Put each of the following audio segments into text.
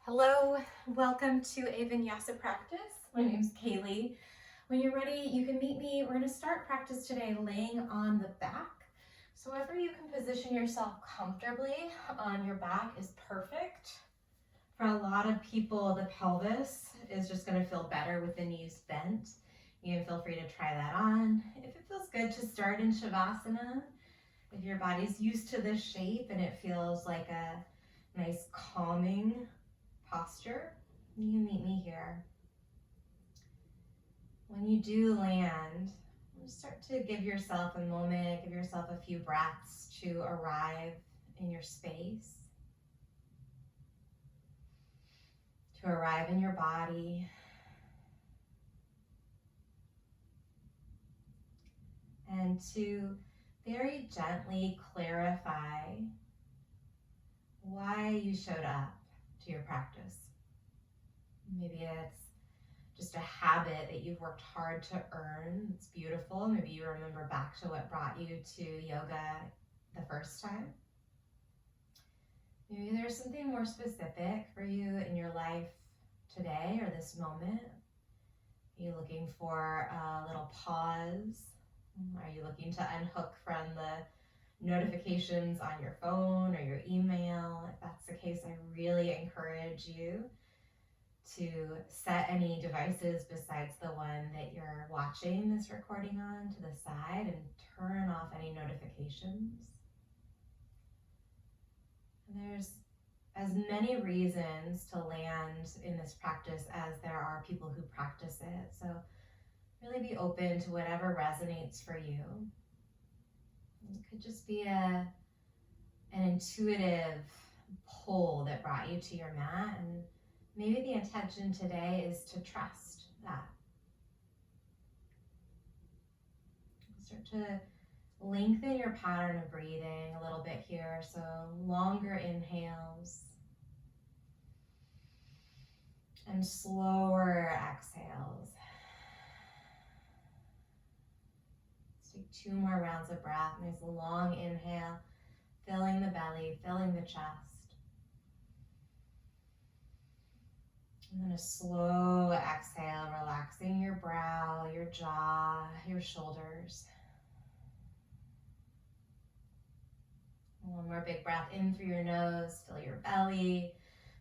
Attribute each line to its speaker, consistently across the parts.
Speaker 1: Hello, welcome to a Vinyasa practice. My name's Kaylee. When you're ready, you can meet me. We're going to start practice today laying on the back. So wherever you can position yourself comfortably on your back is perfect. For a lot of people, the pelvis is just going to feel better with the knees bent. You can feel free to try that on. If it feels good to start in Shavasana, if your body's used to this shape and it feels like a nice calming posture, you can meet me here. When you do land, start to give yourself a moment, give yourself a few breaths to arrive in your space, to arrive in your body. And to very gently clarify why you showed up to your practice. Maybe it's just a habit that you've worked hard to earn. It's beautiful. Maybe you remember back to what brought you to yoga the first time. Maybe there's something more specific for you in your life today or this moment. Are you looking for a little pause? Are you looking to unhook from the notifications on your phone or your email? If that's the case, I really encourage you to set any devices besides the one that you're watching this recording on to the side and turn off any notifications. And there's as many reasons to land in this practice as there are people who practice it. So really be open to whatever resonates for you. It could just be an intuitive pull that brought you to your mat, and maybe the intention today is to trust that. Start to lengthen your pattern of breathing a little bit here. So longer inhales and slower exhales. Let's take 2 more rounds of breath. Nice long inhale, filling the belly, filling the chest. And then a slow exhale, relaxing your brow, your jaw, your shoulders. 1 more big breath in through your nose, fill your belly,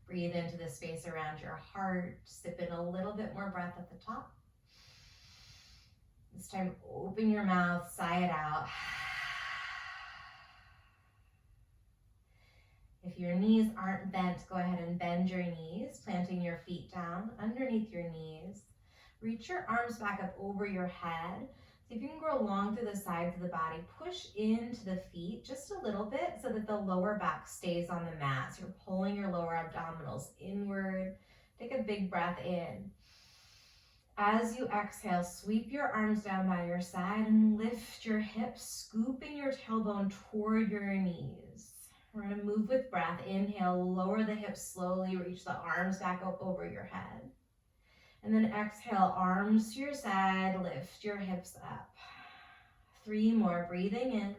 Speaker 1: breathe into the space around your heart, sip in a little bit more breath at the top. This time, open your mouth, sigh it out. If your knees aren't bent, go ahead and bend your knees, planting your feet down underneath your knees. Reach your arms back up over your head. See if you can grow long through the sides of the body. Push into the feet just a little bit so that the lower back stays on the mat. So you're pulling your lower abdominals inward. Take a big breath in. As you exhale, sweep your arms down by your side and lift your hips, scooping your tailbone toward your knees. We're going to move with breath. Inhale, lower the hips slowly, reach the arms back up over your head. And then exhale, arms to your side, lift your hips up. 3 more, breathing in.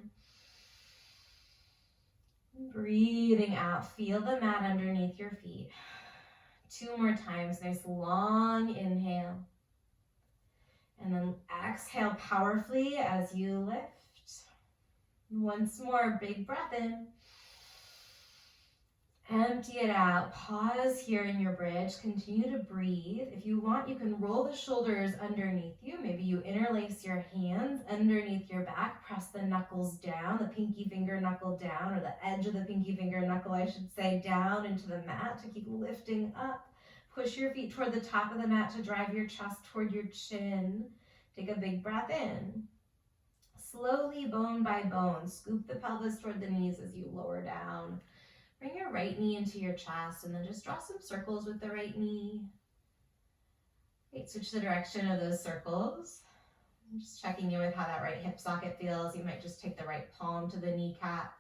Speaker 1: Breathing out, feel the mat underneath your feet. 2 more times, nice long inhale. And then exhale powerfully as you lift. Once more, big breath in. Empty it out. Pause here in your bridge. Continue to breathe. If you want, you can roll the shoulders underneath you. Maybe you interlace your hands underneath your back. Press the knuckles down, the pinky finger knuckle down, or the edge of the pinky finger knuckle, I should say, down into the mat to keep lifting up. Push your feet toward the top of the mat to drive your chest toward your chin. Take a big breath in. Slowly, bone by bone, scoop the pelvis toward the knees as you lower down. Bring your right knee into your chest and then just draw some circles with the right knee. Great, switch the direction of those circles. I'm just checking in with how that right hip socket feels. You might just take the right palm to the kneecap.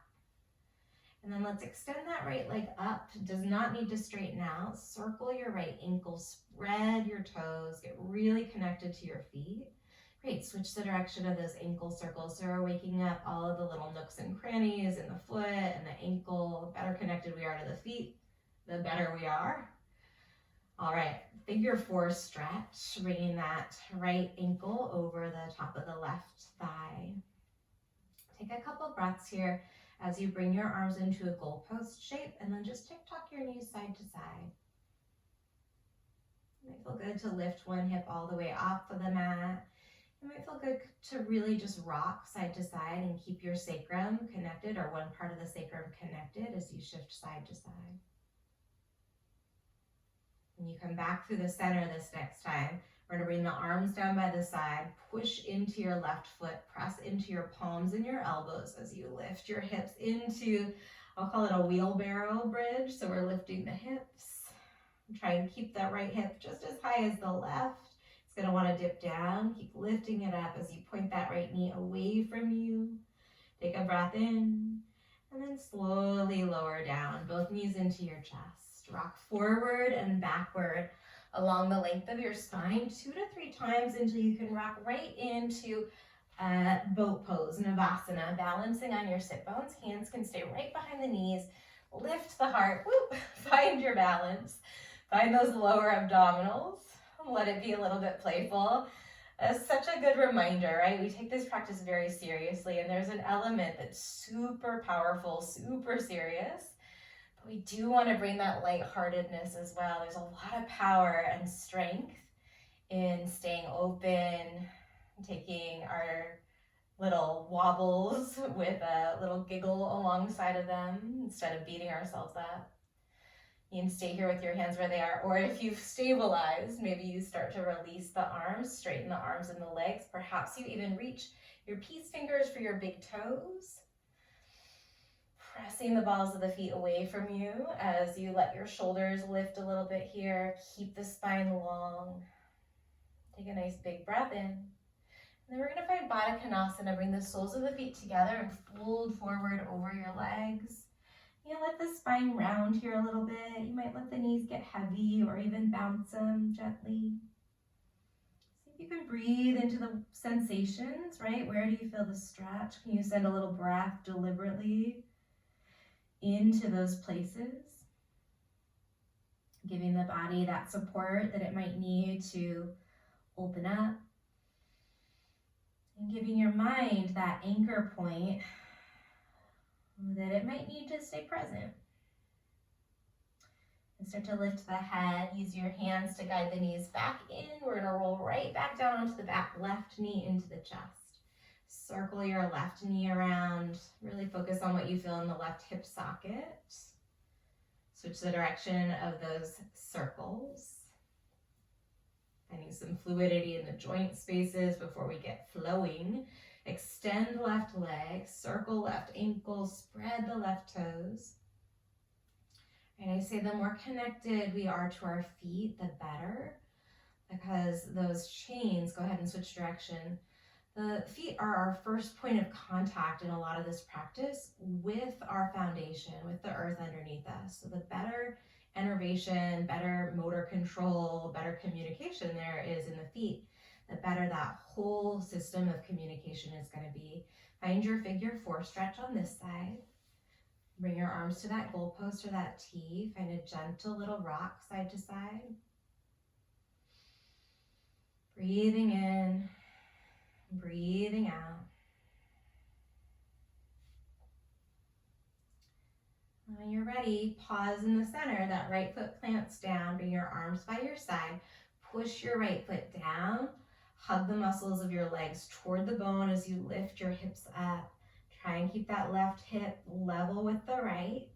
Speaker 1: And then let's extend that right leg up. It does not need to straighten out. Circle your right ankle, spread your toes, get really connected to your feet. Great, switch the direction of those ankle circles. So we're waking up all of the little nooks and crannies in the foot and the ankle. The better connected we are to the feet, the better we are. All right, figure 4 stretch, bringing that right ankle over the top of the left thigh. Take a couple breaths here as you bring your arms into a goalpost shape, and then just tick-tock your knees side to side. It might feel good to lift one hip all the way off of the mat. It might feel good to really just rock side to side and keep your sacrum connected, or one part of the sacrum connected, as you shift side to side. When you come back through the center this next time, we're going to bring the arms down by the side, push into your left foot, press into your palms and your elbows as you lift your hips into, I'll call it a wheelbarrow bridge. So we're lifting the hips. Try and keep that right hip just as high as the left. It's going to want to dip down. Keep lifting it up as you point that right knee away from you. Take a breath in, and then slowly lower down, both knees into your chest. Rock forward and backward along the length of your spine 2 to 3 times until you can rock right into boat pose, Navasana, balancing on your sit bones. Hands can stay right behind the knees. Lift the heart. Woo! Find your balance. Find those lower abdominals. Let it be a little bit playful. It's such a good reminder, right? We take this practice very seriously, and there's an element that's super powerful, super serious. But we do want to bring that lightheartedness as well. There's a lot of power and strength in staying open, taking our little wobbles with a little giggle alongside of them instead of beating ourselves up. You can stay here with your hands where they are, or if you've stabilized, maybe you start to release the arms, straighten the arms and the legs. Perhaps you even reach your peace fingers for your big toes. Pressing the balls of the feet away from you as you let your shoulders lift a little bit here. Keep the spine long. Take a nice big breath in. And then we're going to find Baddha Konasana. Bring the soles of the feet together and fold forward over your legs. You let the spine round here a little bit. You might let the knees get heavy or even bounce them gently. See if you can breathe into the sensations, right? Where do you feel the stretch? Can you send a little breath deliberately into those places, giving the body that support that it might need to open up, and giving your mind that anchor point that it might need to stay present. And start to lift the head. Use your hands to guide the knees back in. We're going to roll right back down onto the back, left knee into the chest. Circle your left knee around. Really focus on what you feel in the left hip socket. Switch the direction of those circles. Finding some fluidity in the joint spaces before we get flowing. Extend left leg, circle left ankle, spread the left toes. And I say the more connected we are to our feet, the better, because those chains, go ahead and switch direction. The feet are our first point of contact in a lot of this practice with our foundation, with the earth underneath us. So the better innervation, better motor control, better communication there is in the feet, the better that whole system of communication is going to be. Find your figure 4 stretch on this side. Bring your arms to that goalpost or that T. Find a gentle little rock side to side. Breathing in, breathing out. When you're ready, pause in the center. That right foot plants down. Bring your arms by your side. Push your right foot down. Hug the muscles of your legs toward the bone as you lift your hips up. Try and keep that left hip level with the right.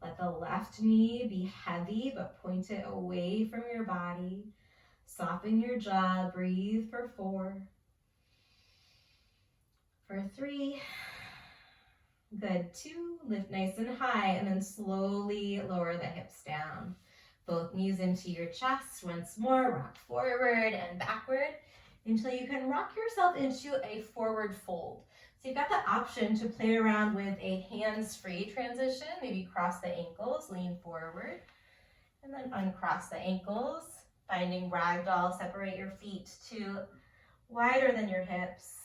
Speaker 1: Let the left knee be heavy, but point it away from your body. Soften your jaw. Breathe for 4. For 3. Good. 2. Lift nice and high, and then slowly lower the hips down. Both knees into your chest. Once more, rock forward and backward until you can rock yourself into a forward fold. So you've got the option to play around with a hands-free transition. Maybe cross the ankles, lean forward, and then uncross the ankles. Finding ragdoll, separate your feet to wider than your hips.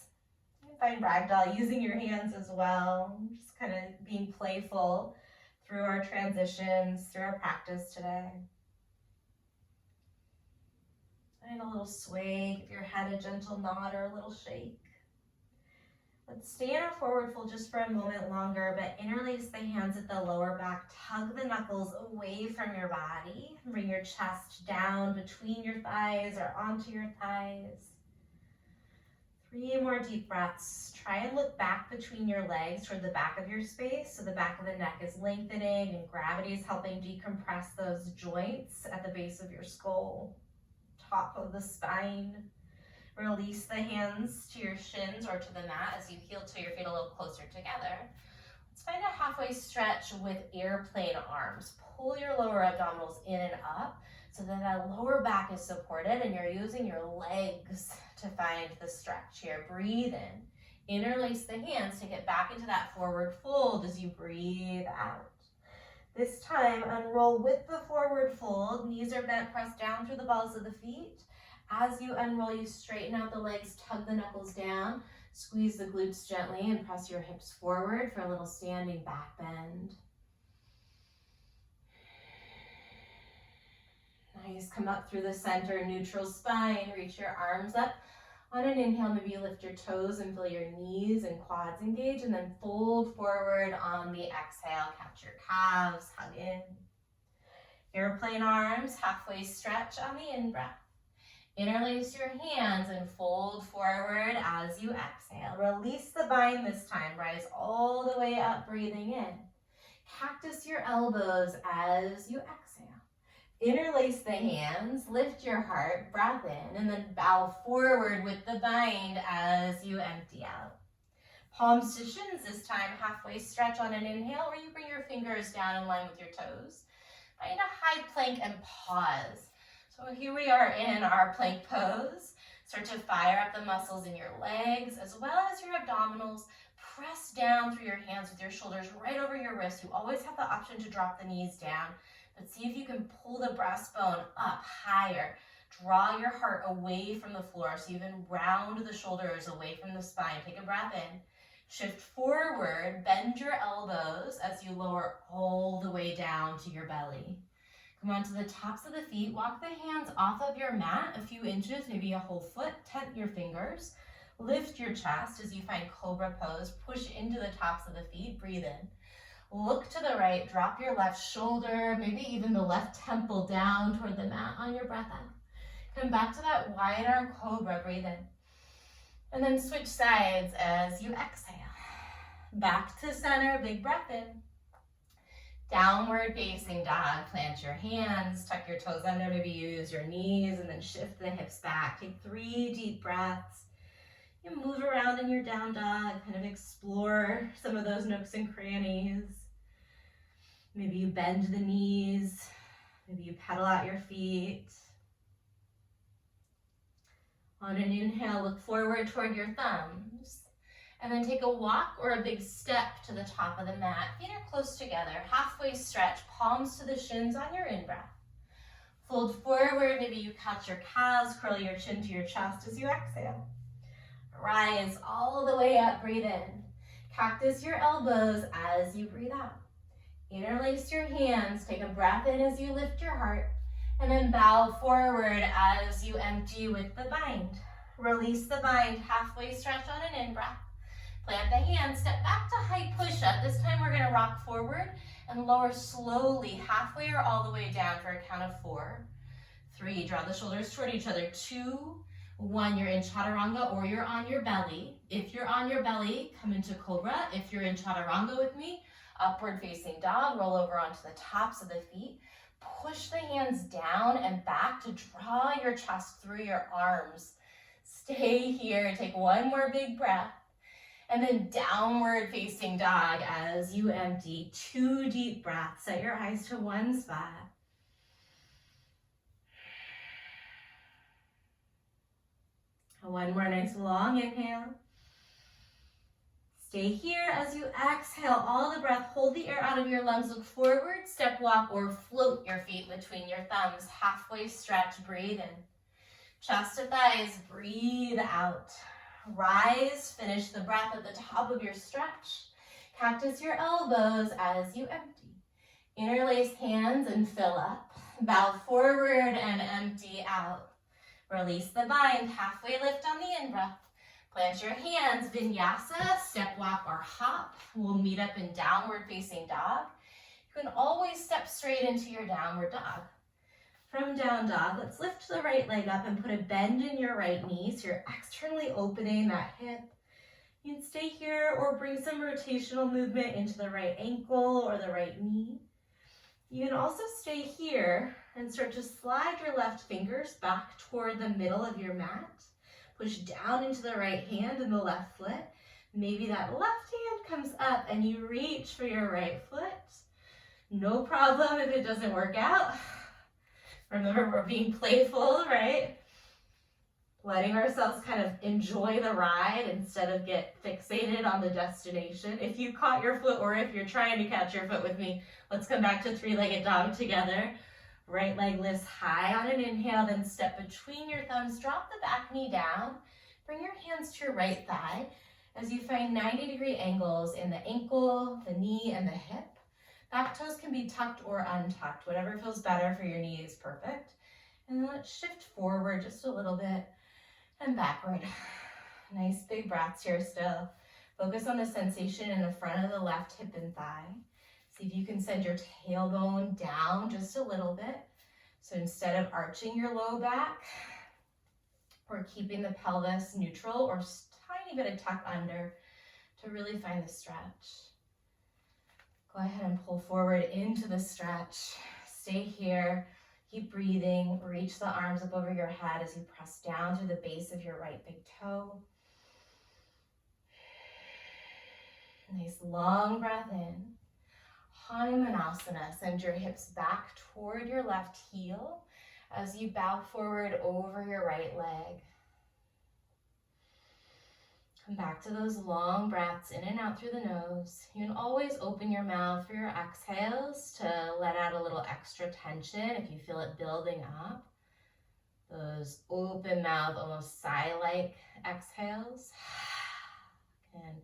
Speaker 1: You can find ragdoll using your hands as well. Just kind of being playful through our transitions, through our practice today. Find a little sway, give your head a gentle nod or a little shake. Let's stay in our forward fold just for a moment longer, but interlace the hands at the lower back. Tug the knuckles away from your body. Bring your chest down between your thighs or onto your thighs. 3 more deep breaths. Try and look back between your legs toward the back of your space, so the back of the neck is lengthening and gravity is helping decompress those joints at the base of your skull, top of the spine. Release the hands to your shins or to the mat as you heel to your feet a little closer together. Let's find a halfway stretch with airplane arms. Pull your lower abdominals in and up so that that lower back is supported and you're using your legs to find the stretch here. Breathe in. Interlace the hands, take it back into that forward fold as you breathe out. This time, unroll with the forward fold. Knees are bent, press down through the balls of the feet. As you unroll, you straighten out the legs, tug the knuckles down, squeeze the glutes gently, and press your hips forward for a little standing back bend. Nice, come up through the center, neutral spine, reach your arms up. On an inhale, maybe you lift your toes and feel your knees and quads engage, and then fold forward on the exhale. Catch your calves, hug in. Airplane arms, halfway stretch on the in-breath. Interlace your hands and fold forward as you exhale. Release the bind this time. Rise all the way up, breathing in. Cactus your elbows as you exhale. Interlace the hands, lift your heart, breath in, and then bow forward with the bind as you empty out. Palms to shins this time, halfway stretch on an inhale, or you bring your fingers down in line with your toes. Find a high plank and pause. So here we are in our plank pose. Start to fire up the muscles in your legs as well as your abdominals. Press down through your hands with your shoulders right over your wrists. You always have the option to drop the knees down, but see if you can pull the breastbone up higher. Draw your heart away from the floor so you even round the shoulders away from the spine. Take a breath in. Shift forward, bend your elbows as you lower all the way down to your belly. Come onto the tops of the feet, walk the hands off of your mat a few inches, maybe a whole foot, tent your fingers. Lift your chest as you find cobra pose, push into the tops of the feet, breathe in. Look to the right, drop your left shoulder, maybe even the left temple down toward the mat on your breath out. Come back to that wide arm cobra, breathe in. And then switch sides as you exhale. Back to center, big breath in. Downward facing dog, plant your hands, tuck your toes under, maybe use your knees, and then shift the hips back. Take 3 deep breaths. You move around in your down dog, kind of explore some of those nooks and crannies. Maybe you bend the knees, maybe you pedal out your feet. On an inhale, look forward toward your thumbs. And then take a walk or a big step to the top of the mat. Feet are close together, halfway stretch, palms to the shins on your in-breath. Fold forward, maybe you couch your calves, curl your chin to your chest as you exhale. Rise all the way up, breathe in. Cactus your elbows as you breathe out. Interlace your hands, take a breath in as you lift your heart, and then bow forward as you empty with the bind. Release the bind, halfway stretch on an in-breath. Plant the hands, step back to high push-up. This time we're gonna rock forward and lower slowly, halfway or all the way down for a count of 4. 3, draw the shoulders toward each other. 2, 1, you're in chaturanga or you're on your belly. If you're on your belly, come into cobra. If you're in chaturanga with me, upward facing dog, roll over onto the tops of the feet. Push the hands down and back to draw your chest through your arms. Stay here, take 1 more big breath. And then downward facing dog as you empty. 2 deep breaths. Set your eyes to one spot. One more nice long inhale. Stay here as you exhale all the breath. Hold the air out of your lungs. Look forward, step walk, or float your feet between your thumbs. Halfway stretch, breathe in. Chest to thighs, breathe out. Rise, finish the breath at the top of your stretch. Cactus your elbows as you empty. Interlace hands and fill up. Bow forward and empty out. Release the bind, halfway lift on the in-breath. Plant your hands, Vinyasa, step, walk, or hop. We'll meet up in downward facing dog. You can always step straight into your downward dog. From down dog, let's lift the right leg up and put a bend in your right knee so you're externally opening that hip. You can stay here or bring some rotational movement into the right ankle or the right knee. You can also stay here and start to slide your left fingers back toward the middle of your mat. Push down into the right hand and the left foot. Maybe that left hand comes up and you reach for your right foot. No problem if it doesn't work out. Remember, we're being playful, right? Letting ourselves kind of enjoy the ride instead of get fixated on the destination. If you caught your foot, or if you're trying to catch your foot with me, let's come back to three-legged dog together. Right leg lifts high on an inhale, then step between your thumbs, drop the back knee down, bring your hands to your right thigh as you find 90-degree angles in the ankle, the knee, and the hip. Back toes can be tucked or untucked. Whatever feels better for your knee is perfect. And then let's shift forward just a little bit and backward. Nice big breaths here still. Focus on the sensation in the front of the left hip and thigh. See if you can send your tailbone down just a little bit. So instead of arching your low back, we're keeping the pelvis neutral or tiny bit of tuck under to really find the stretch. Go ahead and pull forward into the stretch. Stay here. Keep breathing. Reach the arms up over your head as you press down through the base of your right big toe. Nice long breath in. Hanumanasana. Send your hips back toward your left heel as you bow forward over your right leg. Come back to those long breaths in and out through the nose. You can always open your mouth for your exhales to let out a little extra tension if you feel it building up. Those open mouth, almost sigh-like exhales can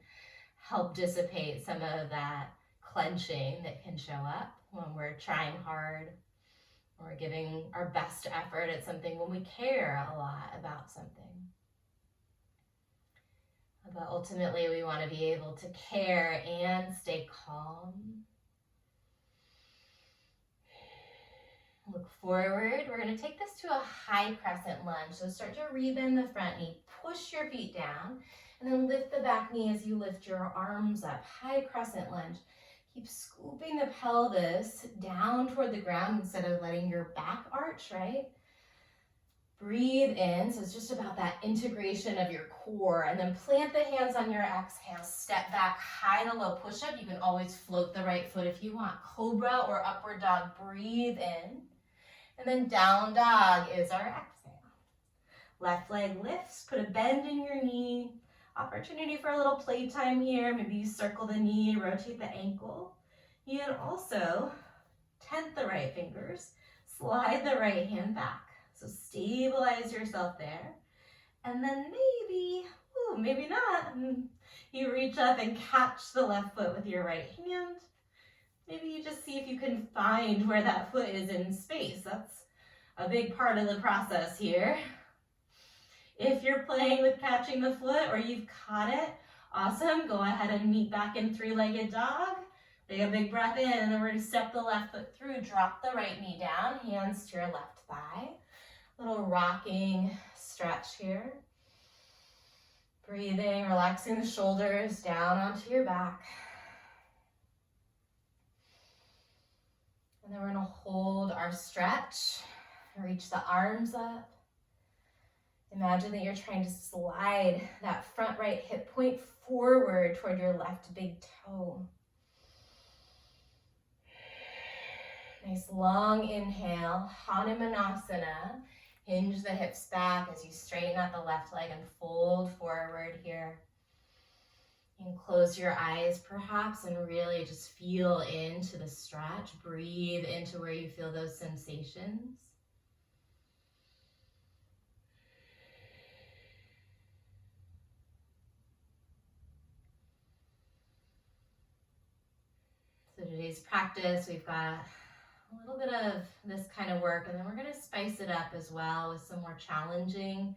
Speaker 1: help dissipate some of that clenching that can show up when we're trying hard or we're giving our best effort at something when we care a lot about something. But ultimately, we want to be able to care and stay calm. Look forward. We're going to take this to a high crescent lunge. So start to rebend the front knee. Push your feet down. And then lift the back knee as you lift your arms up. High crescent lunge. Keep scooping the pelvis down toward the ground instead of letting your back arch, right? Breathe in, so it's just about that integration of your core, and then plant the hands on your exhale, step back, high to low push-up. You can always float the right foot if you want. Cobra or upward dog, breathe in, and then down dog is our exhale. Left leg lifts, put a bend in your knee. Opportunity for a little playtime here. Maybe you circle the knee, rotate the ankle. You can also tent the right fingers, slide the right hand back. So stabilize yourself there. And then maybe not. You reach up and catch the left foot with your right hand. Maybe you just see if you can find where that foot is in space. That's a big part of the process here. If you're playing with catching the foot or you've caught it, awesome. Go ahead and meet back in three-legged dog. Take a big breath in, and then we're going to step the left foot through. Drop the right knee down, hands to your left thigh. Little rocking stretch here. Breathing, relaxing the shoulders down onto your back. And then we're going to hold our stretch. Reach the arms up. Imagine that you're trying to slide that front right hip point forward toward your left big toe. Nice long inhale, Hanumanasana. Hinge the hips back as you straighten out the left leg and fold forward here. You can close your eyes perhaps and really just feel into the stretch. Breathe into where you feel those sensations. So today's practice, we've got a little bit of this kind of work, and then we're gonna spice it up as well with some more challenging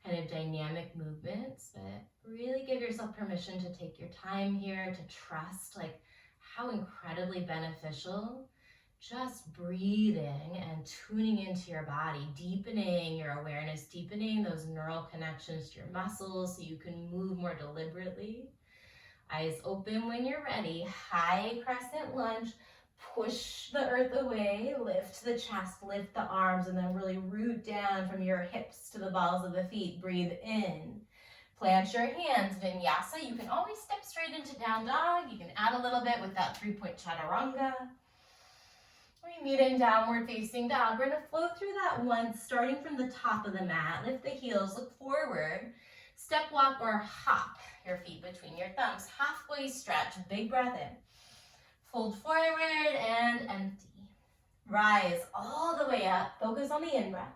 Speaker 1: kind of dynamic movements. But really give yourself permission to take your time here, to trust like how incredibly beneficial just breathing and tuning into your body, deepening your awareness, deepening those neural connections to your muscles so you can move more deliberately. Eyes open when you're ready. High crescent lunge. Push the earth away, lift the chest, lift the arms, and then really root down from your hips to the balls of the feet. Breathe in. Plant your hands, Vinyasa. You can always step straight into down dog. You can add a little bit with that 3-point chaturanga. We meet in downward facing dog. We're gonna flow through that once, starting from the top of the mat. Lift the heels, look forward. Step, walk, or hop your feet between your thumbs. Halfway stretch, big breath in. Fold forward and empty. Rise all the way up. Focus on the in-breath.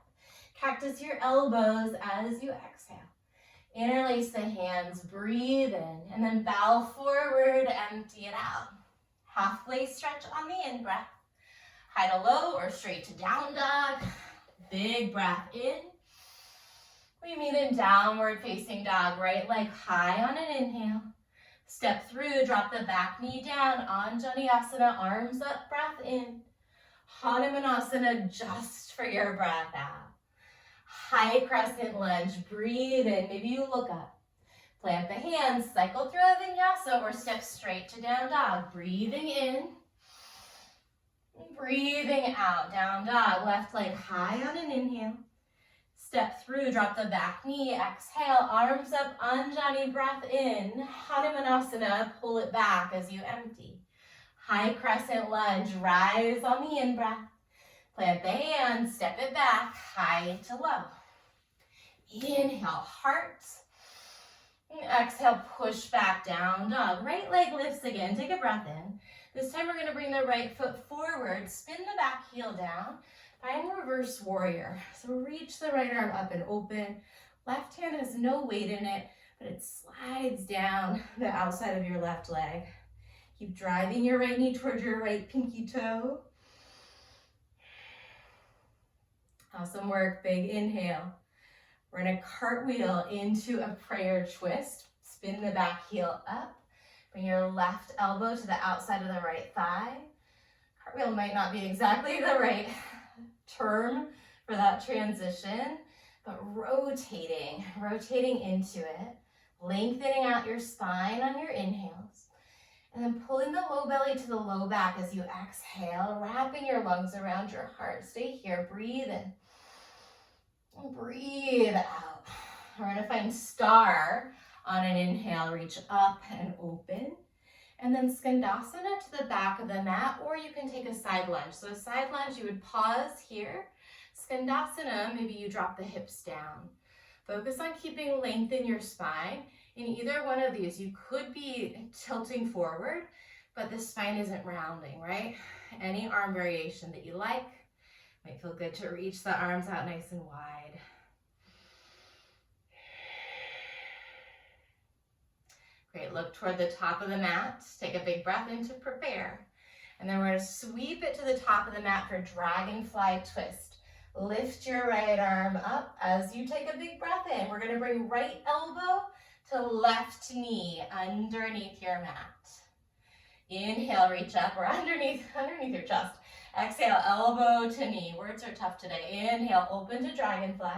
Speaker 1: Cactus your elbows as you exhale. Interlace the hands, breathe in, and then bow forward, empty it out. Halfway stretch on the in-breath. High to low or straight to down dog. Big breath in. We meet in downward facing dog. Right leg high on an inhale. Step through, drop the back knee down. Anjaneyasana, arms up, breath in. Hanumanasana, just for your breath out. High crescent lunge, breathe in. Maybe you look up. Plant the hands, cycle through a vinyasa or step straight to down dog. Breathing in. Breathing out, down dog. Left leg high on an inhale. Step through, drop the back knee, exhale, arms up, Anjani, breath in. Hanumanasana, pull it back as you empty. High crescent lunge, rise on the in-breath. Plant the hands, step it back, high to low. Inhale, heart. Exhale, push back, down dog. Right leg lifts again, take a breath in. This time we're gonna bring the right foot forward, spin the back heel down. Find reverse warrior. So reach the right arm up and open. Left hand has no weight in it, but it slides down the outside of your left leg. Keep driving your right knee towards your right pinky toe. Awesome work, big inhale. We're gonna cartwheel into a prayer twist. Spin the back heel up. Bring your left elbow to the outside of the right thigh. Cartwheel might not be exactly the right term for that transition, but rotating into it, lengthening out your spine on your inhales, and then pulling the low belly to the low back as you exhale, wrapping your lungs around your heart. Stay here, breathe in, breathe out. We're gonna find star on an inhale, reach up and open. And then Skandasana to the back of the mat, or you can take a side lunge. So a side lunge, you would pause here. Skandasana, maybe you drop the hips down. Focus on keeping length in your spine. In either one of these, you could be tilting forward, but the spine isn't rounding, right? Any arm variation that you like. Might feel good to reach the arms out nice and wide. Great, look toward the top of the mat. Take a big breath in to prepare. And then we're gonna sweep it to the top of the mat for dragonfly twist. Lift your right arm up as you take a big breath in. We're gonna bring right elbow to left knee underneath your mat. Inhale, reach up or underneath your chest. Exhale, elbow to knee. Words are tough today. Inhale, open to dragonfly.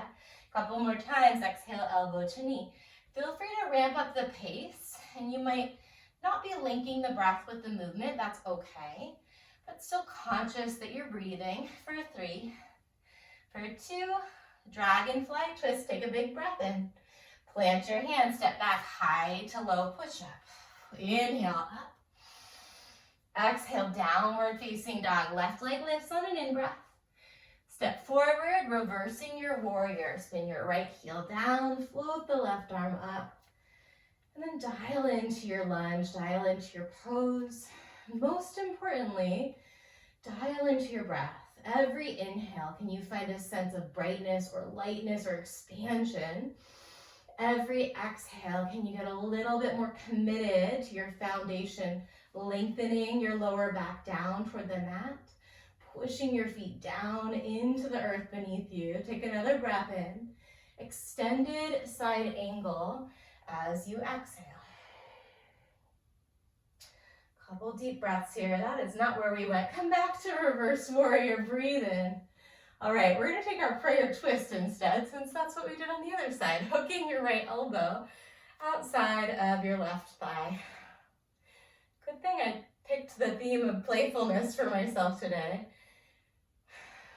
Speaker 1: Couple more times, exhale, elbow to knee. Feel free to ramp up the pace, and you might not be linking the breath with the movement. That's okay, but still conscious that you're breathing. For 3, for 2, dragonfly twist. Take a big breath in. Plant your hands, step back, high to low push-up. Inhale, up. Exhale, downward facing dog. Left leg lifts on an in-breath. Step forward, reversing your warrior. Spin your right heel down, float the left arm up. And then dial into your lunge, dial into your pose. Most importantly, dial into your breath. Every inhale, can you find a sense of brightness or lightness or expansion? Every exhale, can you get a little bit more committed to your foundation, lengthening your lower back down toward the mat, pushing your feet down into the earth beneath you. Take another breath in. Extended side angle as you exhale. Couple deep breaths here. That is not where we went. Come back to reverse warrior. Breathe in. All right, we're going to take our prayer twist instead, since that's what we did on the other side. Hooking your right elbow outside of your left thigh. Good thing I picked the theme of playfulness for myself today.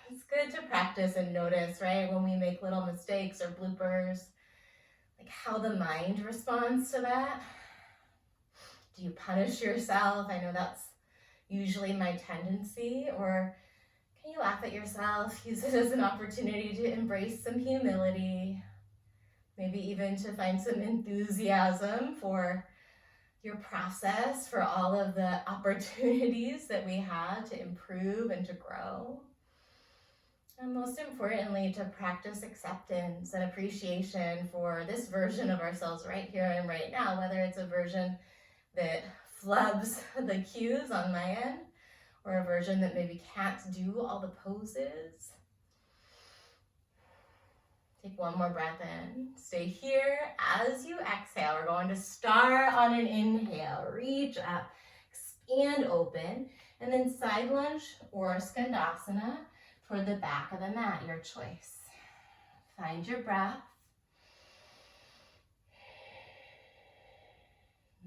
Speaker 1: It's good to practice and notice, right, when we make little mistakes or bloopers, like how the mind responds to that. Do you punish yourself? I know that's usually my tendency. Or can you laugh at yourself, use it as an opportunity to embrace some humility, maybe even to find some enthusiasm for your process, for all of the opportunities that we had to improve and to grow. And most importantly, to practice acceptance and appreciation for this version of ourselves right here and right now, whether it's a version that flubs the cues on my end, or a version that maybe can't do all the poses. Take one more breath in. Stay here as you exhale. We're going to start on an inhale. Reach up, expand open, and then side lunge or skandasana toward the back of the mat, your choice. Find your breath.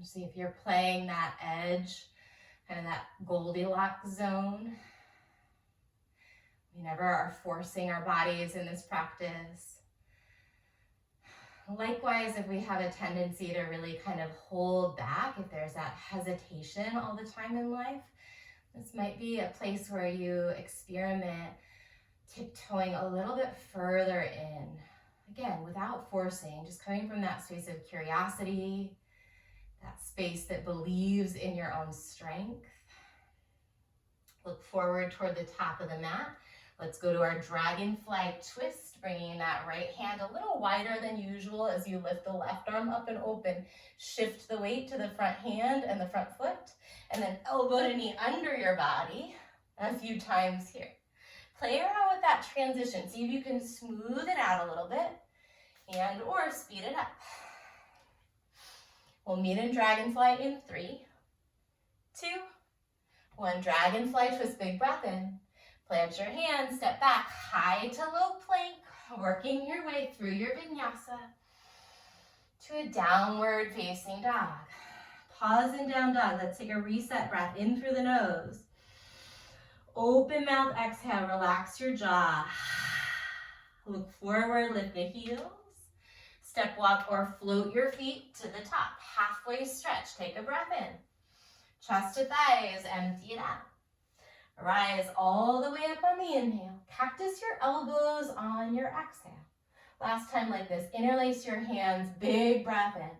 Speaker 1: See if you're playing that edge, kind of that Goldilocks zone. We never are forcing our bodies in this practice. Likewise, if we have a tendency to really kind of hold back, if there's that hesitation all the time in life, this might be a place where you experiment tiptoeing a little bit further in. Again, without forcing, just coming from that space of curiosity, that space that believes in your own strength. Look forward toward the top of the mat. Let's go to our dragonfly twist, bringing that right hand a little wider than usual as you lift the left arm up and open. Shift the weight to the front hand and the front foot, and then elbow to knee under your body a few times here. Play around with that transition. See if you can smooth it out a little bit and or speed it up. We'll meet in dragonfly in 3, 2, 1. Dragonfly twist, big breath in. Plant your hands, step back, high to low plank, working your way through your vinyasa to a downward facing dog. Pause in down dog. Let's take a reset breath in through the nose. Open mouth, exhale, relax your jaw. Look forward, lift the heels. Step walk or float your feet to the top. Halfway stretch, take a breath in. Chest to thighs, empty it out. Rise all the way up on the inhale. Cactus your elbows on your exhale. Last time like this, interlace your hands, big breath in.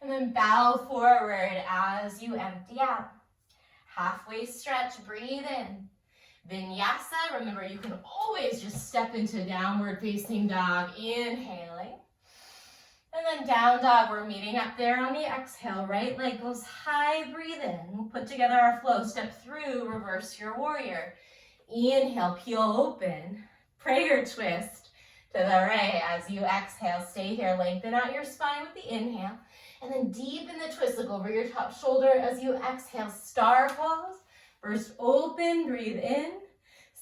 Speaker 1: And then bow forward as you empty out. Halfway stretch, breathe in. Vinyasa, remember you can always just step into downward facing dog, inhaling. And then down dog, we're meeting up there on the exhale. Right leg goes high, breathe in. We'll put together our flow. Step through, reverse your warrior. Inhale, peel open. Prayer twist to the right as you exhale. Stay here, lengthen out your spine with the inhale. And then deepen the twist, look over your top shoulder as you exhale. Star pose. First open, breathe in.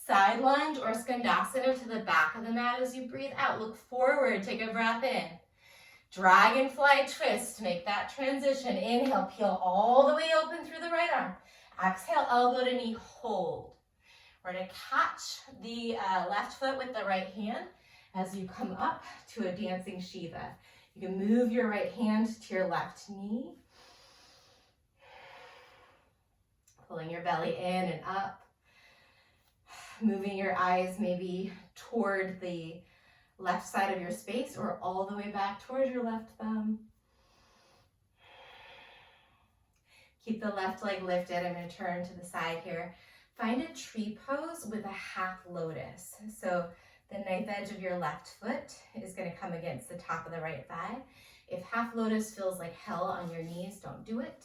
Speaker 1: Side lunge or skandasana to the back of the mat as you breathe out. Look forward, take a breath in. Dragonfly twist, make that transition. Inhale, peel all the way open through the right arm. Exhale, elbow to knee, hold. We're going to catch the left foot with the right hand as you come up to a dancing Shiva. You can move your right hand to your left knee. Pulling your belly in and up. Moving your eyes maybe toward the left side of your space or all the way back towards your left thumb. Keep the left leg lifted. I'm going to turn to the side here. Find a tree pose with a half lotus. So the knife edge of your left foot is going to come against the top of the right thigh. If half lotus feels like hell on your knees, don't do it.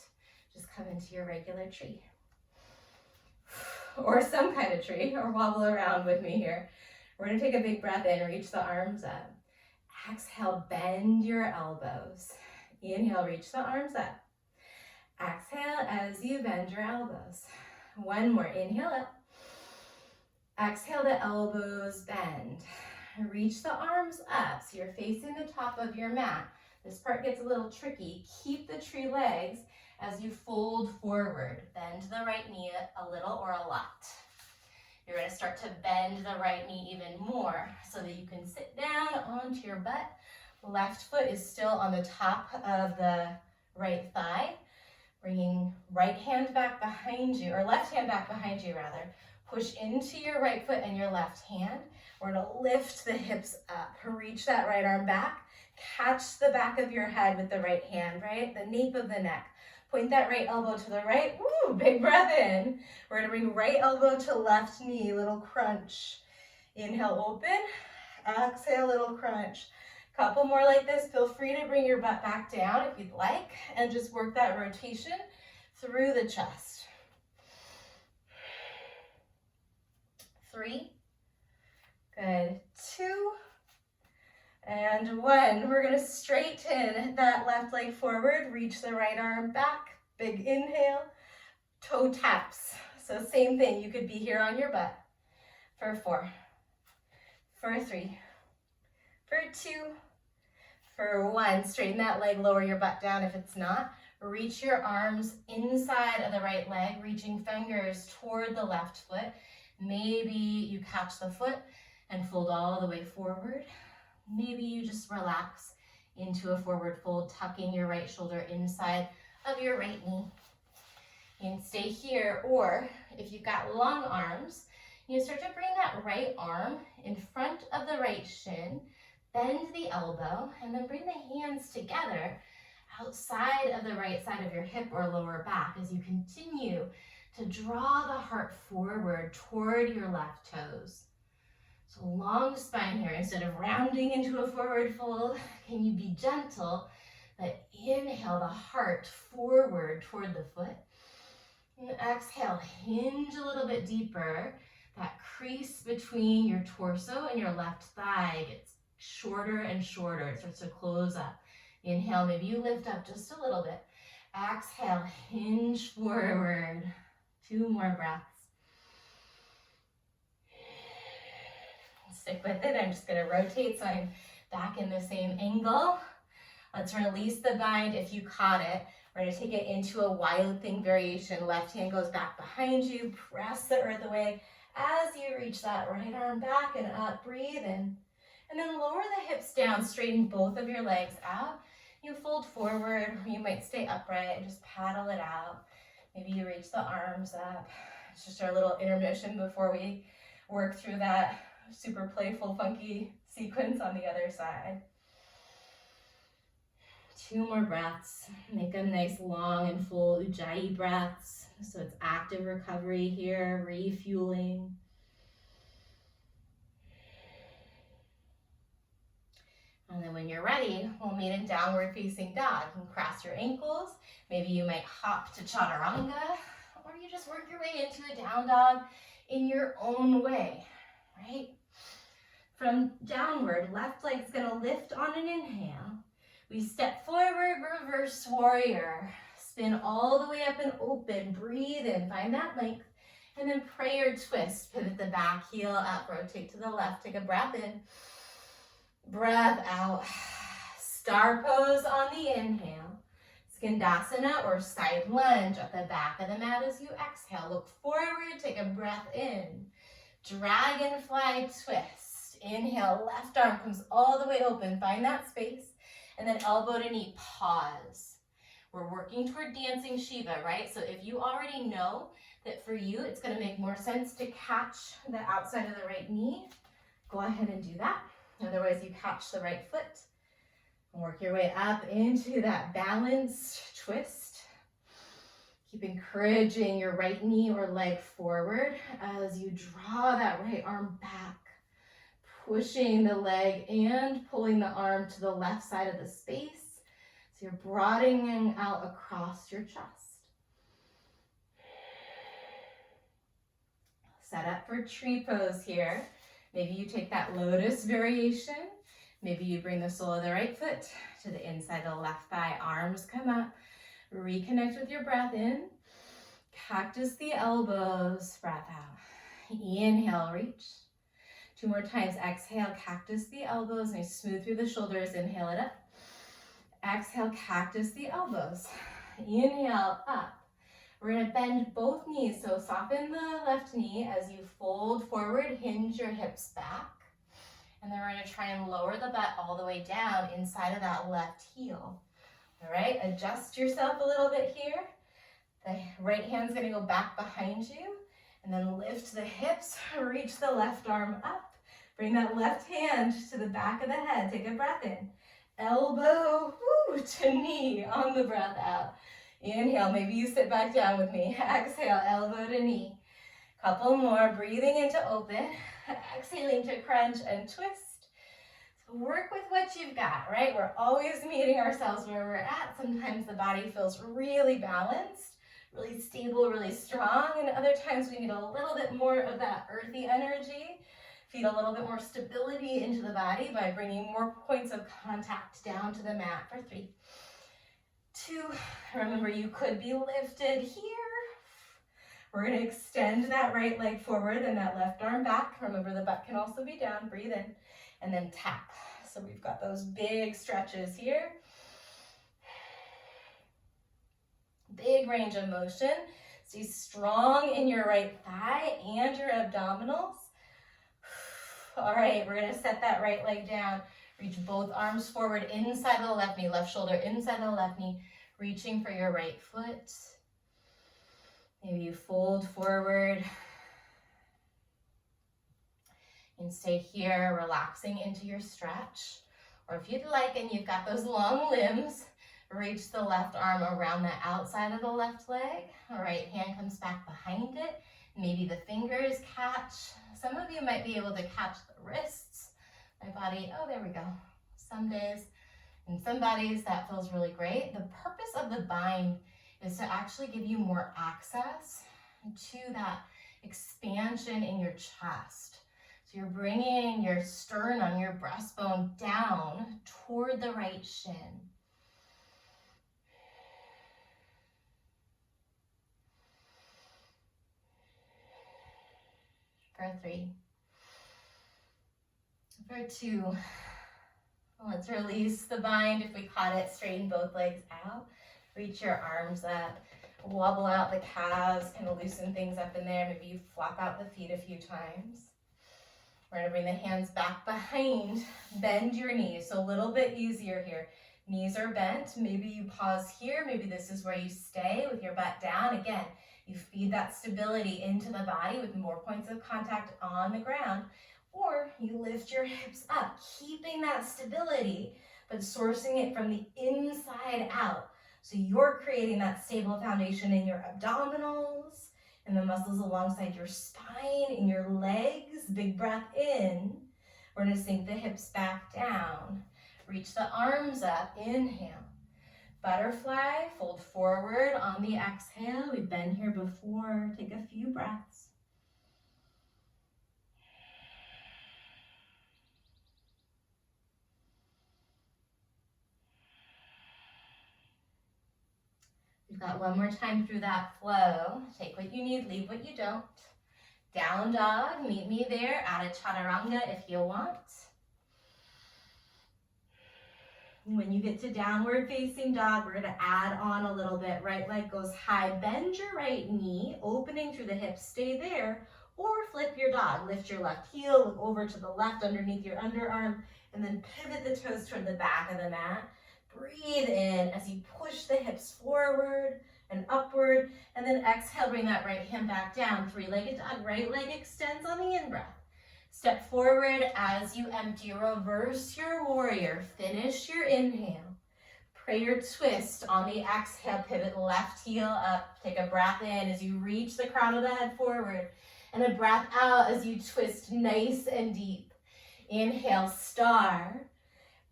Speaker 1: Just come into your regular tree. or some kind of tree, or wobble around with me here. We're gonna take a big breath in, reach the arms up. Exhale, bend your elbows. Inhale, reach the arms up. Exhale as you bend your elbows. One more, inhale up. Exhale, the elbows bend. Reach the arms up so you're facing the top of your mat. This part gets a little tricky. Keep the tree legs as you fold forward. Bend the right knee a little or a lot. You're going to start to bend the right knee even more so that you can sit down onto your butt. Left foot is still on the top of the right thigh. Bringing right hand back behind you, or left hand back behind you rather. Push into your right foot and your left hand. We're going to lift the hips up. Reach that right arm back. Catch the back of your head with the right hand, right? The nape of the neck. Point that right elbow to the right. Woo, big breath in. We're going to bring right elbow to left knee, little crunch. Inhale, open. Exhale, little crunch. Couple more like this. Feel free to bring your butt back down if you'd like and just work that rotation through the chest. 3. Good. 2. And 1. We're going to straighten that left leg forward. Reach the right arm back. Big inhale. Toe taps. So same thing. You could be here on your butt. For 4. For 3. For 2. For 1, straighten that leg, lower your butt down if it's not. Reach your arms inside of the right leg, reaching fingers toward the left foot. Maybe you catch the foot and fold all the way forward. Maybe you just relax into a forward fold, tucking your right shoulder inside of your right knee. You can stay here, or if you've got long arms, you start to bring that right arm in front of the right shin. Bend the elbow and then bring the hands together outside of the right side of your hip or lower back as you continue to draw the heart forward toward your left toes. So long spine here. Instead of rounding into a forward fold, can you be gentle, but inhale the heart forward toward the foot. And exhale, hinge a little bit deeper. That crease between your torso and your left thigh gets shorter and shorter. It starts to close up. Inhale, maybe you lift up just a little bit. Exhale, hinge forward. 2 more breaths. Stick with it. I'm just going to rotate so I'm back in the same angle. Let's release the bind if you caught it. We're going to take it into a wild thing variation. Left hand goes back behind you. Press the earth away as you reach that right arm back and up. Breathe in. And then lower the hips down, straighten both of your legs out. You fold forward, or you might stay upright and just paddle it out. Maybe you reach the arms up. It's just our little intermission before we work through that super playful, funky sequence on the other side. 2 more breaths. Make them nice, long and full Ujjayi breaths. So it's active recovery here, refueling. And then when you're ready, we'll meet in downward facing dog. You can cross your ankles. Maybe you might hop to chaturanga, or you just work your way into a down dog in your own way, right? From downward, left leg's gonna lift on an inhale. We step forward, reverse warrior. Spin all the way up and open. Breathe in, find that length. And then prayer twist. Pivot the back heel up, rotate to the left. Take a breath in. Breath out. Star pose on the inhale. Skandasana or side lunge at the back of the mat as you exhale. Look forward, take a breath in. Dragonfly twist. Inhale, left arm comes all the way open. Find that space. And then elbow to knee, pause. We're working toward dancing Shiva, right? So if you already know that for you, it's gonna make more sense to catch the outside of the right knee, go ahead and do that. Otherwise, you catch the right foot and work your way up into that balanced twist. Keep encouraging your right knee or leg forward as you draw that right arm back, pushing the leg and pulling the arm to the left side of the space. So you're broadening out across your chest. Set up for tree pose here. Maybe you take that lotus variation. Maybe you bring the sole of the right foot to the inside of the left thigh. Arms come up. Reconnect with your breath in. Cactus the elbows. Breath out. Inhale, reach. 2 more times. Exhale, cactus the elbows. Nice, smooth through the shoulders. Inhale it up. Exhale, cactus the elbows. Inhale, up. We're going to bend both knees. So soften the left knee as you fold forward, hinge your hips back. And then we're going to try and lower the butt all the way down inside of that left heel. All right, adjust yourself a little bit here. The right hand's going to go back behind you. And then lift the hips, reach the left arm up. Bring that left hand to the back of the head. Take a breath in. Elbow to knee on the breath out. Inhale, maybe you sit back down with me. Exhale, elbow to knee. Couple more, breathing into open. Exhaling to crunch and twist. So work with what you've got, right? We're always meeting ourselves where we're at. Sometimes the body feels really balanced, really stable, really strong, and other times we need a little bit more of that earthy energy. Feed a little bit more stability into the body by bringing more points of contact down to the mat for 3, 2. Remember, you could be lifted here. We're going to extend that right leg forward and that left arm back. Remember, the butt can also be down. Breathe in and then tap. So we've got those big stretches here. Big range of motion. Stay strong in your right thigh and your abdominals. All right, we're going to set that right leg down. Reach both arms forward inside of the left knee, left shoulder inside of the left knee, reaching for your right foot. Maybe you fold forward and stay here, relaxing into your stretch. Or if you'd like, and you've got those long limbs, reach the left arm around the outside of the left leg. All right, hand comes back behind it. Maybe the fingers catch. Some of you might be able to catch the wrists. My body, oh, there we go. Some days, in some bodies, that feels really great. The purpose of the bind is to actually give you more access to that expansion in your chest. So you're bringing your sternum, your breastbone down toward the right shin. For 3. For 2. Let's release the bind. If we caught it, straighten both legs out. Reach your arms up. Wobble out the calves, kind of loosen things up in there. Maybe you flop out the feet a few times. We're going to bring the hands back behind. Bend your knees. So a little bit easier here. Knees are bent. Maybe you pause here. Maybe this is where you stay with your butt down. Again, you feed that stability into the body with more points of contact on the ground, or you lift your hips up, keeping that stability, but sourcing it from the inside out. So you're creating that stable foundation in your abdominals and the muscles alongside your spine, in your legs. Big breath in. We're going to sink the hips back down. Reach the arms up. Inhale. Butterfly, fold forward on the exhale. We've been here before. Take a few breaths. We've got one more time through that flow. Take what you need, leave what you don't. Down dog, meet me there. Add a chaturanga if you want. When you get to downward facing dog, we're going to add on a little bit. Right leg goes high. Bend your right knee, opening through the hips. Stay there. Or flip your dog. Lift your left heel, look over to the left underneath your underarm, and then pivot the toes toward the back of the mat. Breathe in as you push the hips forward and upward. And then exhale, bring that right hand back down. 3-legged dog. Right leg extends on the in-breath. Step forward as you empty. Reverse your warrior. Finish your inhale. Prayer twist on the exhale. Pivot left heel up. Take a breath in as you reach the crown of the head forward. And a breath out as you twist nice and deep. Inhale, star.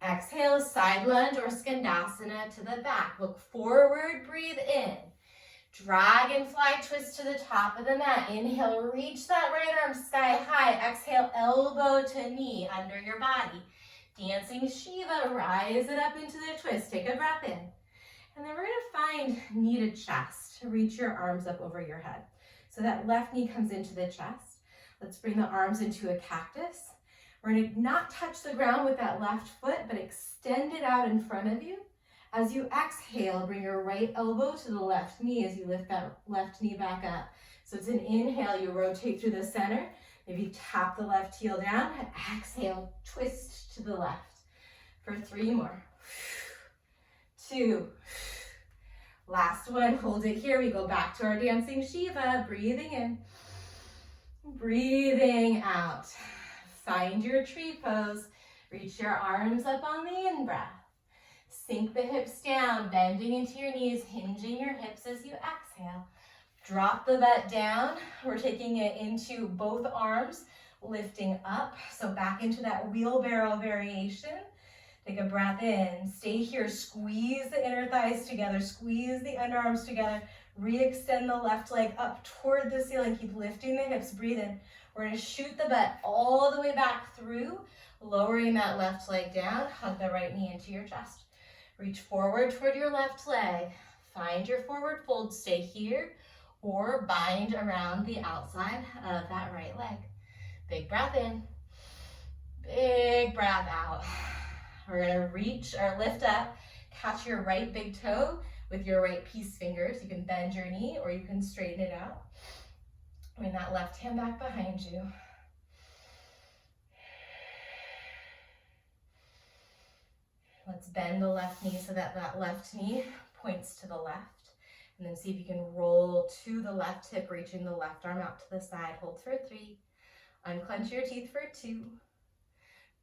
Speaker 1: Exhale, side lunge or skandasana to the back. Look forward, breathe in. Dragonfly twist to the top of the mat. Inhale, reach that right arm sky high. Exhale, elbow to knee under your body. Dancing Shiva, rise it up into the twist. Take a breath in. And then we're gonna find knee to chest. Reach your arms up over your head. So that left knee comes into the chest. Let's bring the arms into a cactus. We're gonna not touch the ground with that left foot, but extend it out in front of you. As you exhale, bring your right elbow to the left knee as you lift that left knee back up. So it's an inhale, you rotate through the center. Maybe tap the left heel down. Exhale, twist to the left. For 3 more. 2. Last one, hold it here. We go back to our dancing Shiva. Breathing in. Breathing out. Find your tree pose. Reach your arms up on the in-breath. Sink the hips down, bending into your knees, hinging your hips as you exhale. Drop the butt down. We're taking it into both arms, lifting up. So back into that wheelbarrow variation. Take a breath in. Stay here. Squeeze the inner thighs together. Squeeze the underarms together. Re-extend the left leg up toward the ceiling. Keep lifting the hips. Breathe in. We're going to shoot the butt all the way back through, lowering that left leg down. Hug the right knee into your chest. Reach forward toward your left leg. Find your forward fold. Stay here or bind around the outside of that right leg. Big breath in. Big breath out. We're going to reach or lift up. Catch your right big toe with your right peace fingers. You can bend your knee or you can straighten it out. Bring that left hand back behind you. Let's bend the left knee so that that left knee points to the left. And then see if you can roll to the left hip, reaching the left arm out to the side. Hold for 3. Unclench your teeth for 2.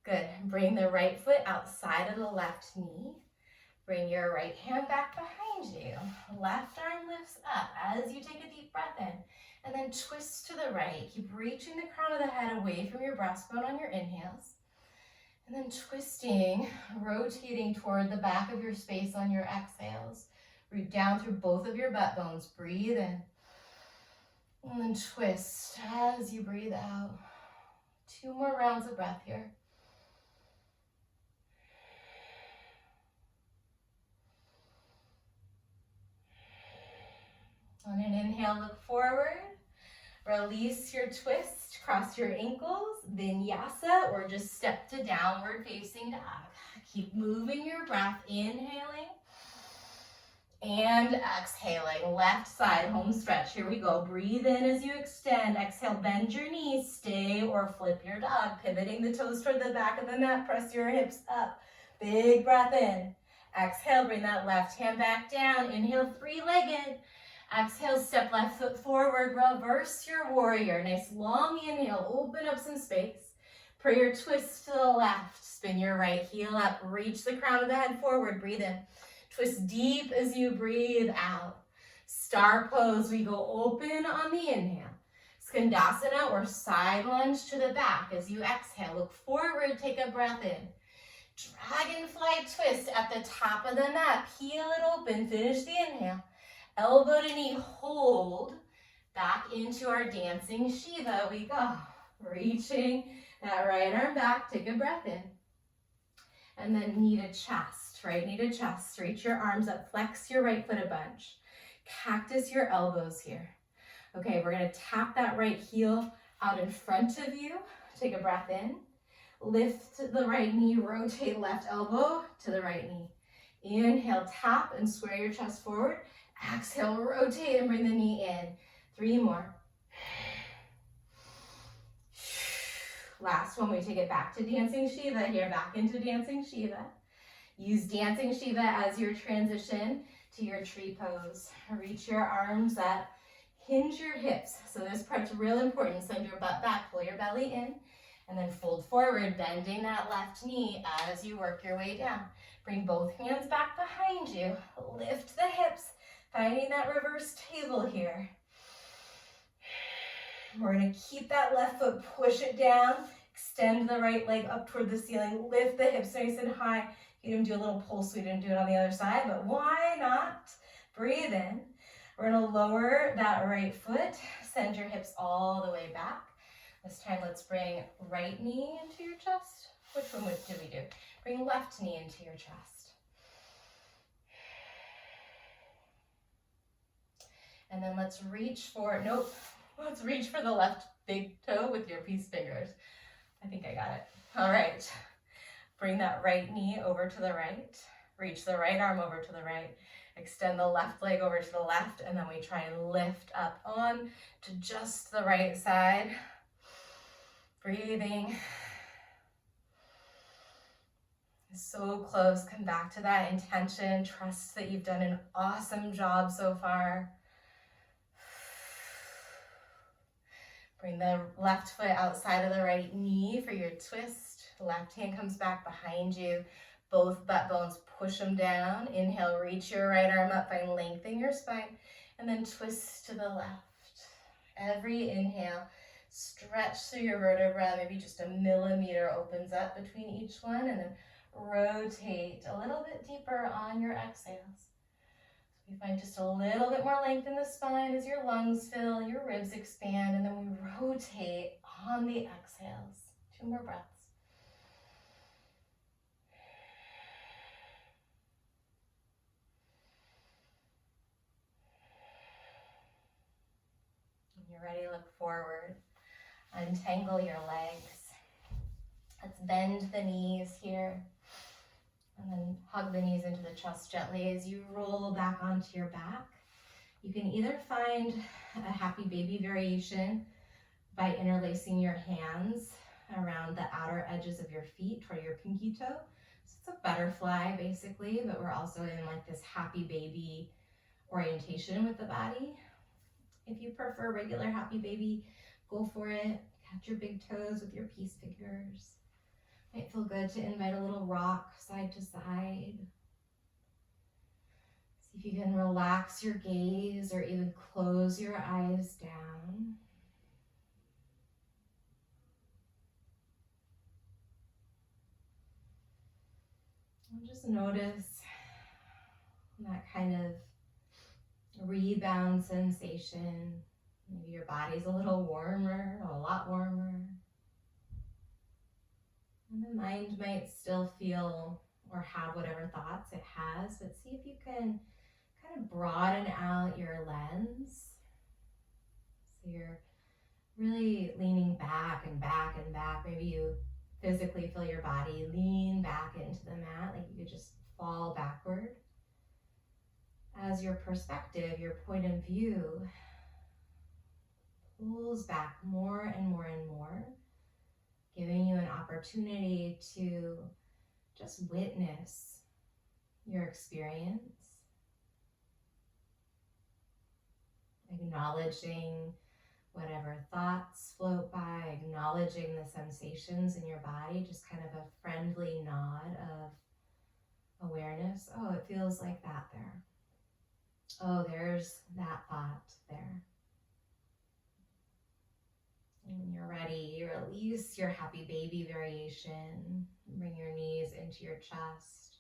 Speaker 1: Good. Bring the right foot outside of the left knee. Bring your right hand back behind you. Left arm lifts up as you take a deep breath in. And then twist to the right. Keep reaching the crown of the head away from your breastbone on your inhales. And then twisting, rotating toward the back of your space on your exhales. Root down through both of your butt bones. Breathe in. And then twist as you breathe out. 2 more rounds of breath here. On an inhale, look forward. Release your twist, cross your ankles, Vinyasa, or just step to downward facing dog. Keep moving your breath, inhaling and exhaling. Left side, home stretch. Here we go. Breathe in as you extend. Exhale, bend your knees, stay or flip your dog. Pivoting the toes toward the back of the mat, press your hips up. Big breath in. Exhale, bring that left hand back down. Inhale, 3-legged. Exhale, step left foot forward, reverse your warrior. Nice long inhale, open up some space. Prayer twist to the left, spin your right heel up, reach the crown of the head forward, breathe in. Twist deep as you breathe out. Star pose, we go open on the inhale. Skandasana or side lunge to the back as you exhale. Look forward, take a breath in. Dragonfly twist at the top of the mat, peel it open, finish the inhale. Elbow to knee, hold back into our dancing Shiva. We go. Reaching that right arm back. Take a breath in. And then knee to chest. Right knee to chest. Reach your arms up. Flex your right foot a bunch. Cactus your elbows here. Okay, we're going to tap that right heel out in front of you. Take a breath in. Lift the right knee. Rotate left elbow to the right knee. Inhale, tap and square your chest forward. Exhale, rotate and bring the knee in. 3 more. Last one, we take it back to dancing Shiva here, back into dancing Shiva. Use dancing Shiva as your transition to your tree pose. Reach your arms up, hinge your hips. So this part's real important. Send your butt back, pull your belly in, and then fold forward, bending that left knee as you work your way down. Bring both hands back behind you. Lift the hips. Finding that reverse table here. We're going to keep that left foot, push it down, extend the right leg up toward the ceiling, lift the hips nice and high. You can do a little pulse, we didn't do it on the other side, but why not? Breathe in. We're gonna lower that right foot, send your hips all the way back. This time let's bring right knee into your chest. Which one did we do? Bring left knee into your chest. And then let's reach for, let's reach for the left big toe with your peace fingers. I think I got it. All right. Bring that right knee over to the right. Reach the right arm over to the right. Extend the left leg over to the left, and then we try and lift up on to just the right side. Breathing. So close. Come back to that intention. Trust that you've done an awesome job so far. Bring the left foot outside of the right knee for your twist. Left hand comes back behind you. Both butt bones, push them down. Inhale, reach your right arm up by lengthening your spine. And then twist to the left. Every inhale, stretch through your vertebra. Maybe just a millimeter opens up between each one. And then rotate a little bit deeper on your exhales. So we find just a little bit more length in the spine as your lungs fill, your ribs expand, and then we rotate on the exhales. 2 more breaths. When you're ready, look forward. Untangle your legs. Let's bend the knees here. And then hug the knees into the chest gently as you roll back onto your back. You can either find a happy baby variation by interlacing your hands around the outer edges of your feet toward your pinky toe. So it's a butterfly basically, but we're also in like this happy baby orientation with the body. If you prefer regular happy baby, go for it. Catch your big toes with your peace fingers. Might feel good to invite a little rock side to side. See if you can relax your gaze or even close your eyes down. And just notice that kind of rebound sensation. Maybe your body's a little warmer, a lot warmer. And the mind might still feel or have whatever thoughts it has, but see if you can kind of broaden out your lens. So you're really leaning back and back and back. Maybe you physically feel your body lean back into the mat, like you could just fall backward. As your perspective, your point of view pulls back more and more and more, giving you an opportunity to just witness your experience, acknowledging whatever thoughts float by, acknowledging the sensations in your body, just kind of a friendly nod of awareness. Oh, it feels like that there. Oh, there's that thought there. And when you're ready, you release your happy baby variation. Bring your knees into your chest.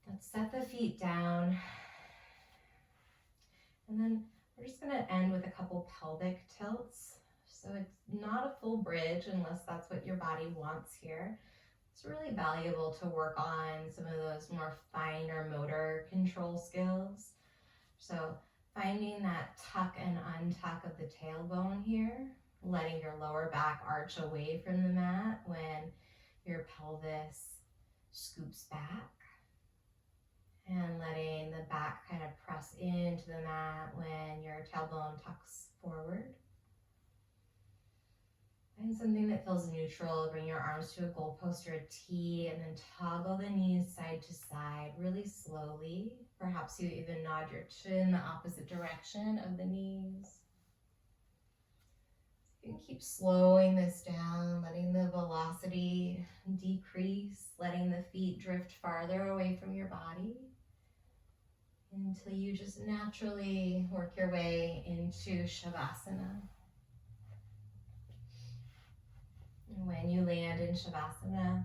Speaker 1: Let's set the feet down. And then we're just going to end with a couple pelvic tilts. So it's not a full bridge unless that's what your body wants here. It's really valuable to work on some of those more finer motor control skills. So finding that tuck and untuck of the tailbone here, letting your lower back arch away from the mat when your pelvis scoops back, and letting the back kind of press into the mat when your tailbone tucks forward. Find something that feels neutral. Bring your arms to a goalpost or a T, and then toggle the knees side to side really slowly. Perhaps you even nod your chin the opposite direction of the knees. You can keep slowing this down, letting the velocity decrease, letting the feet drift farther away from your body until you just naturally work your way into Shavasana. And when you land in Shavasana,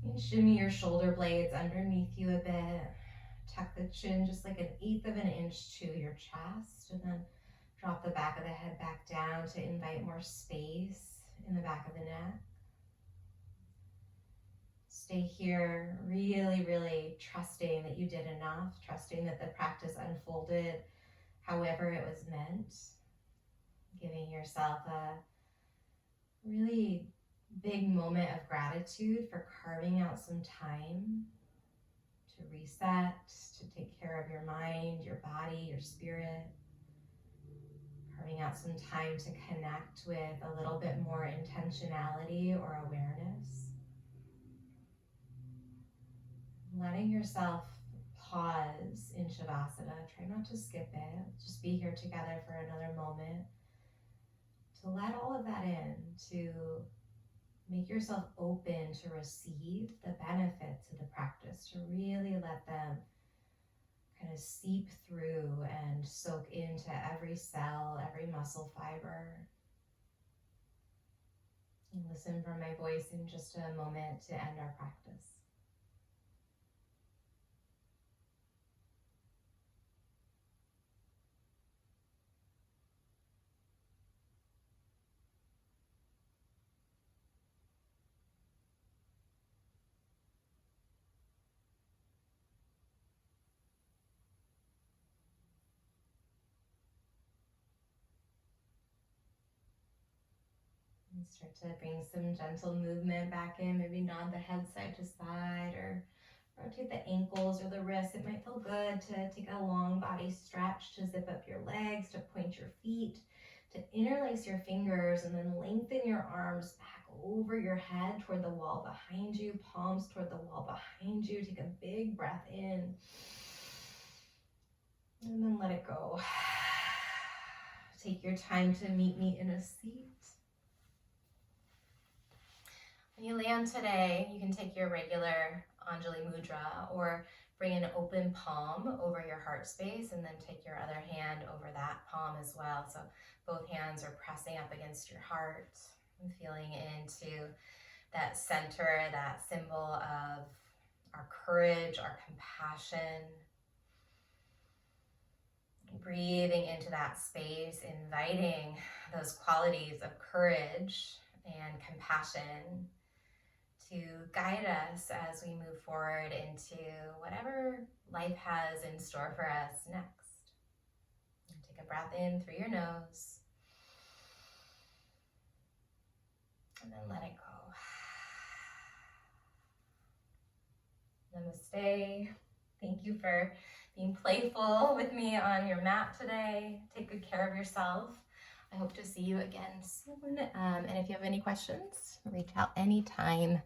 Speaker 1: you can shimmy your shoulder blades underneath you a bit. Tuck the chin just like 1/8 of an inch to your chest, and then drop the back of the head back down to invite more space in the back of the neck. Stay here, really, really trusting that you did enough, trusting that the practice unfolded however it was meant, giving yourself a really big moment of gratitude for carving out some time to reset, to take care of your mind, your body, your spirit, carving out some time to connect with a little bit more intentionality or awareness. Letting yourself pause in Shavasana. Try not to skip it. Just be here together for another moment. To let all of that in, to make yourself open to receive the benefits of the practice, to really let them kind of seep through and soak into every cell, every muscle fiber. And listen for my voice in just a moment to end our practice. And start to bring some gentle movement back in. Maybe nod the head side to side or rotate the ankles or the wrists. It might feel good to take a long body stretch, to zip up your legs, to point your feet, to interlace your fingers, and then lengthen your arms back over your head toward the wall behind you, palms toward the wall behind you. Take a big breath in and then let it go. Take your time to meet me in a seat. When you land today, you can take your regular Anjali Mudra or bring an open palm over your heart space and then take your other hand over that palm as well. So both hands are pressing up against your heart and feeling into that center, that symbol of our courage, our compassion. Breathing into that space, inviting those qualities of courage and compassion to guide us as we move forward into whatever life has in store for us next. And take a breath in through your nose and then let it go. Namaste. Thank you for being playful with me on your mat today. Take good care of yourself. I hope to see you again soon. And if you have any questions, reach out anytime.